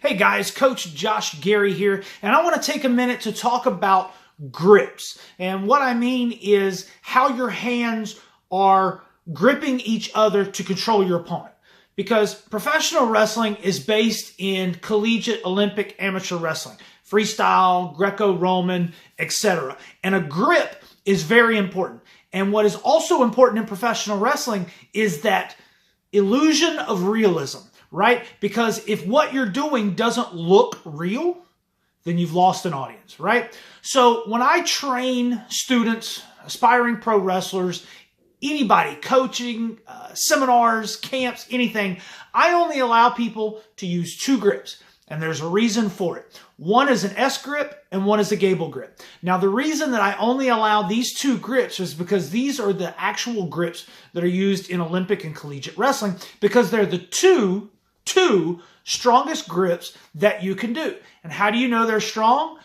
Hey guys, Coach Josh Gerry here, and I want to take a minute to talk about grips. And what I mean is how your hands are gripping each other to control your opponent. Because professional wrestling is based in collegiate, Olympic, amateur wrestling, freestyle, Greco-Roman, etc. And a grip is very important. And what is also important in professional wrestling is that illusion of realism, right? Because if what you're doing doesn't look real, then you've lost an audience, right? So when I train students, aspiring pro wrestlers, anybody, coaching, seminars, camps, anything, I only allow people to use two grips. And there's a reason for it. One is an S grip and one is a gable grip. Now, the reason that I only allow these two grips is because these are the actual grips that are used in Olympic and collegiate wrestling, because they're the two strongest grips that you can do. And how do you know they're strong?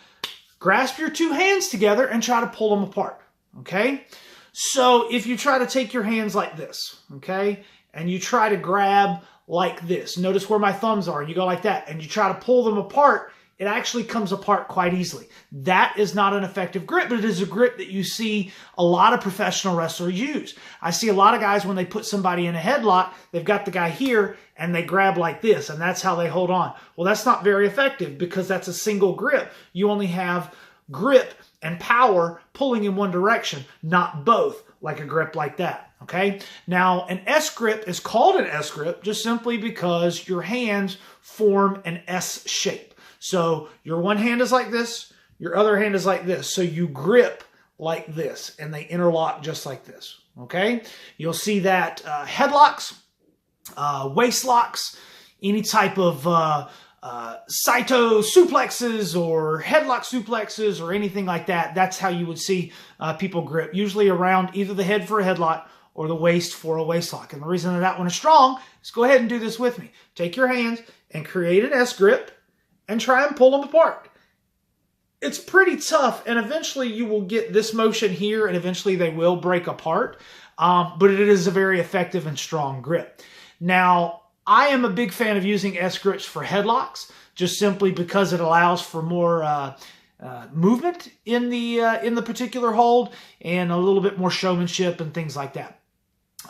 Grasp your two hands together and try to pull them apart, okay? So if you try to take your hands like this, okay, and you try to grab like this, notice where my thumbs are, and you go like that, and you try to pull them apart, it actually comes apart quite easily. That is not an effective grip, but it is a grip that you see a lot of professional wrestlers use. I see a lot of guys when they put somebody in a headlock, they've got the guy here, and they grab like this, and that's how they hold on. Well, that's not very effective because that's a single grip. You only have grip and power pulling in one direction, not both, like a grip like that, okay? Now, an S grip is called an S grip just simply because your hands form an S shape. So your one hand is like this, your other hand is like this. So you grip like this, and they interlock just like this, okay? You'll see that headlocks, waist locks, any type of Saito suplexes or headlock suplexes or anything like that. That's how you would see people grip, usually around either the head for a headlock or the waist for a waist lock. And the reason that one is strong is go ahead and do this with me. Take your hands and create an S grip and try and pull them apart. It's pretty tough, and eventually you will get this motion here, and eventually they will break apart, but it is a very effective and strong grip. Now, I am a big fan of using S grips for headlocks, just simply because it allows for more movement in the particular hold and a little bit more showmanship and things like that.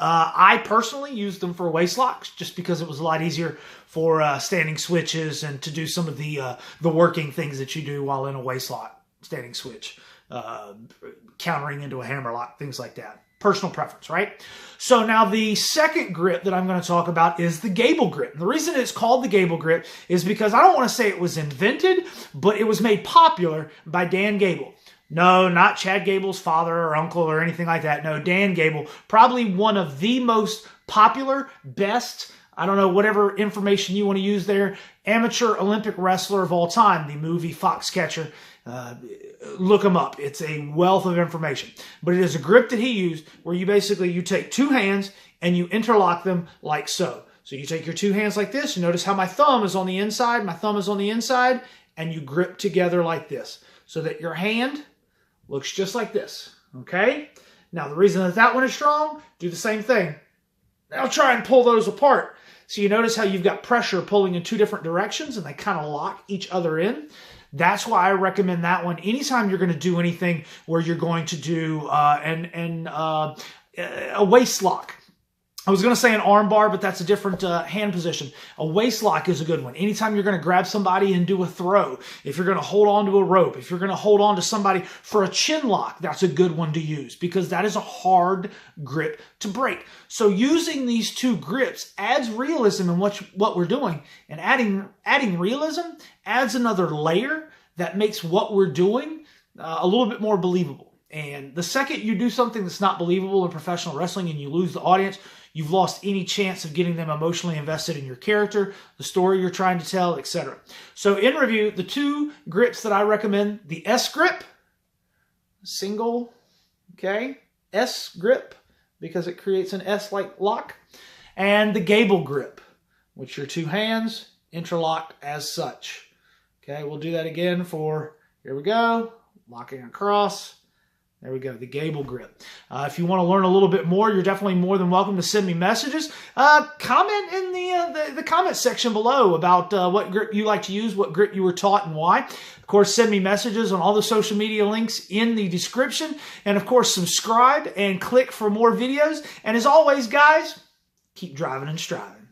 I personally use them for waist locks just because it was a lot easier for standing switches and to do some of the working things that you do while in a waist lock, standing switch, countering into a hammer lock, things like that. Personal preference, right? So now the second grip that I'm going to talk about is the gable grip. And the reason it's called the gable grip is because I don't want to say it was invented, but it was made popular by Dan Gable. No, not Chad Gable's father or uncle or anything like that. No, Dan Gable, probably one of the most popular, best, I don't know, whatever information you want to use there, amateur Olympic wrestler of all time, the movie Foxcatcher. Look him up. It's a wealth of information. But it is a grip that he used where you take two hands and you interlock them like so. So you take your two hands like this. You notice how my thumb is on the inside. My thumb is on the inside. And you grip together like this so that your hand looks just like this. Okay? Now, the reason that one is strong, do the same thing. Now try and pull those apart. So you notice how you've got pressure pulling in two different directions and they kind of lock each other in. That's why I recommend that one anytime you're going to do anything where you're going to do a waist lock. I was going to say an arm bar, but that's a different hand position. A waist lock is a good one. Anytime you're going to grab somebody and do a throw, if you're going to hold on to a rope, if you're going to hold on to somebody for a chin lock, that's a good one to use because that is a hard grip to break. So using these two grips adds realism in what we're doing, and adding realism adds another layer that makes what we're doing a little bit more believable. And the second you do something that's not believable in professional wrestling and you lose the audience, you've lost any chance of getting them emotionally invested in your character, the story you're trying to tell, etc. So in review, the two grips that I recommend, the S grip, single, okay, S grip, because it creates an S-like lock, and the gable grip, which your two hands interlock as such. Okay, we'll do that again here we go, locking across, There we go, the Gable grip. If you want to learn a little bit more, you're definitely more than welcome to send me messages. Comment in the comment section below about what grip you like to use, what grip you were taught, and why. Of course, send me messages on all the social media links in the description. And of course, subscribe and click for more videos. And as always, guys, keep driving and striving.